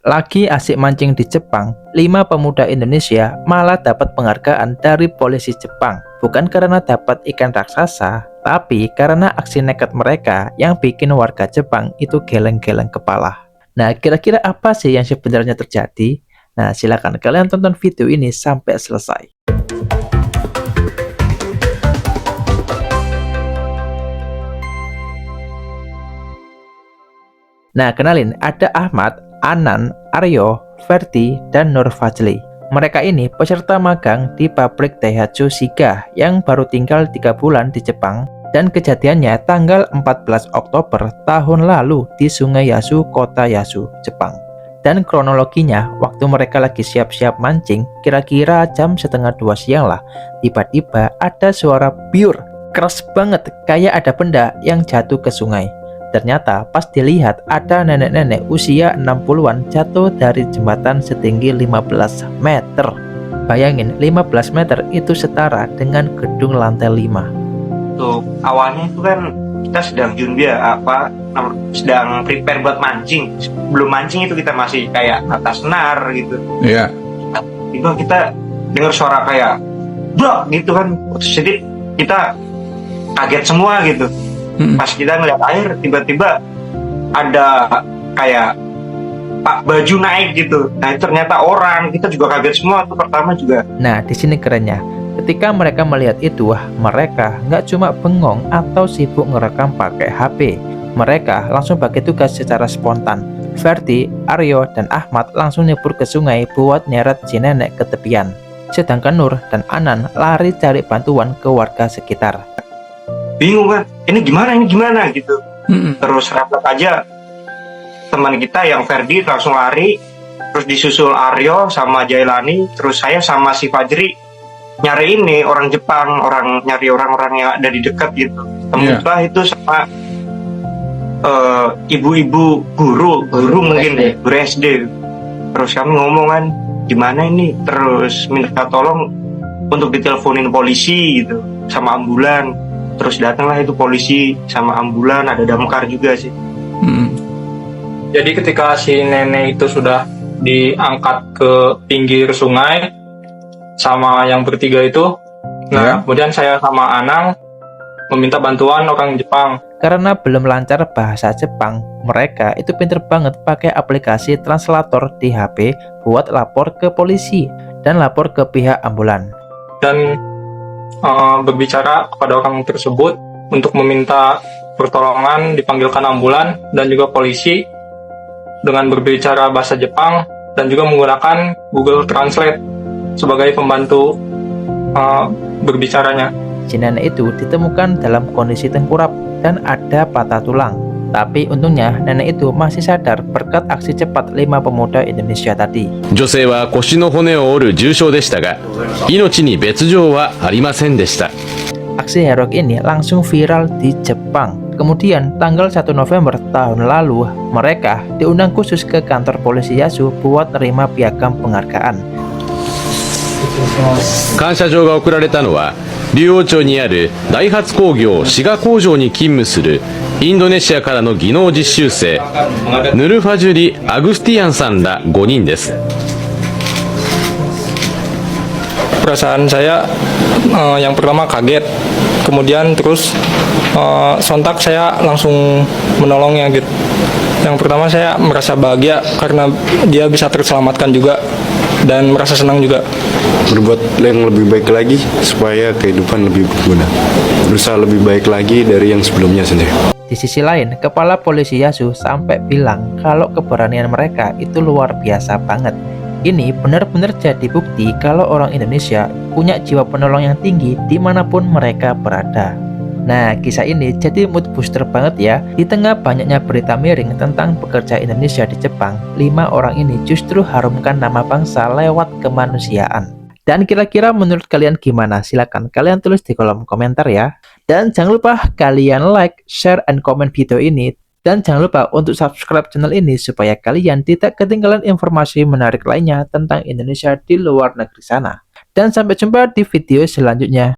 Lagi asik mancing di Jepang, 5 pemuda Indonesia malah dapat penghargaan dari polisi Jepang. Bukan karena dapat ikan raksasa, tapi karena aksi nekat mereka yang bikin warga Jepang itu geleng-geleng kepala. Nah, kira-kira apa sih yang sebenarnya terjadi? Nah, silakan kalian tonton video ini sampai selesai. Nah, kenalin, ada Ahmad, Anan, Aryo, Ferdi, dan Nur Fajli. Mereka ini peserta magang di pabrik Daihatsu Shiga yang baru tinggal 3 bulan di Jepang, dan kejadiannya tanggal 14 Oktober tahun lalu di Sungai Yasu, kota Yasu, Jepang. Dan kronologinya, waktu mereka lagi siap-siap mancing, kira-kira jam setengah 2 siang lah, tiba-tiba ada suara biur, keras banget, kayak ada benda yang jatuh ke sungai. Ternyata pas dilihat ada nenek-nenek usia 60-an jatuh dari jembatan setinggi 15 meter. Bayangin, 15 meter itu setara dengan gedung lantai 5. Tuh, awalnya itu kan kita sedang sedang prepare buat mancing. Belum mancing itu kita masih kayak atas senar gitu. Iya. Itu kita dengar suara kayak brak gitu kan. Jadi kita kaget semua gitu. Pas kita ngeliat air, tiba-tiba ada kayak baju naik gitu. Nah, itu ternyata orang. Kita juga kaget semua tuh pertama juga. Nah, di sini kerennya. Ketika mereka melihat itu, mereka nggak cuma bengong atau sibuk ngerekam pakai HP. Mereka langsung bagi tugas secara spontan. Ferdi, Aryo, dan Ahmad langsung nyebur ke sungai buat nyeret si nenek ke tepian. Sedangkan Nur dan Anan lari cari bantuan ke warga sekitar. Bingung kan, ini gimana gitu. Terus rapat aja teman kita yang Ferdi langsung lari, terus disusul Aryo sama Jailani, terus saya sama si Fajri nyari ini orang Jepang, nyari orang-orang yang ada di dekat gitu. Temulah itu sama ibu-ibu guru mungkin guru SD. Terus kami ngomong kan, gimana ini, terus minta tolong untuk diteleponin polisi gitu sama ambulan. Terus datanglah itu polisi sama ambulan, ada damkar juga sih. Jadi ketika si nenek itu sudah diangkat ke pinggir sungai sama yang bertiga itu, nah kemudian saya sama Anang meminta bantuan orang Jepang. Karena belum lancar bahasa Jepang, mereka itu pinter banget pakai aplikasi translator di HP buat lapor ke polisi dan lapor ke pihak ambulan. Dan berbicara kepada orang tersebut untuk meminta pertolongan, dipanggilkan ambulan dan juga polisi dengan berbicara bahasa Jepang dan juga menggunakan Google Translate sebagai pembantu berbicaranya. Si nenek itu ditemukan dalam kondisi tengkurap dan ada patah tulang. Tapi untungnya nenek itu masih sadar berkat aksi cepat 5 pemuda Indonesia tadi. 女性は腰の骨を折る重傷でしたが、命に別状はありませんでした。 Aksi heroik ini langsung viral di Jepang. Kemudian tanggal 1 November tahun lalu, mereka diundang khusus ke kantor polisi Yasu buat nerima piagam penghargaan. 感謝状が贈られたのは、竜王町にあるダイハツ工業滋賀工場に勤務するインドネシアからの技能実習生ヌルファジュリ・アグスティアンさんら5人です。 Perasaan saya yang pertama kaget, kemudian terus sontak saya langsung menolongnya gitu. Yang pertama saya merasa bahagia karena dia bisa terselamatkan juga dan merasa senang juga. Berbuat yang lebih baik lagi supaya kehidupan lebih berguna. Berusaha lebih baik lagi dari yang sebelumnya sendiri. Di sisi lain, kepala polisi Yasu sampai bilang kalau keberanian mereka itu luar biasa banget. Ini benar-benar jadi bukti kalau orang Indonesia punya jiwa penolong yang tinggi dimanapun mereka berada. Nah, kisah ini jadi mood booster banget ya. Di tengah banyaknya berita miring tentang pekerja Indonesia di Jepang, 5 orang ini justru harumkan nama bangsa lewat kemanusiaan. Dan kira-kira menurut kalian gimana? Silahkan kalian tulis di kolom komentar ya. Dan jangan lupa kalian like, share, and comment video ini. Dan jangan lupa untuk subscribe channel ini supaya kalian tidak ketinggalan informasi menarik lainnya tentang Indonesia di luar negeri sana. Dan sampai jumpa di video selanjutnya.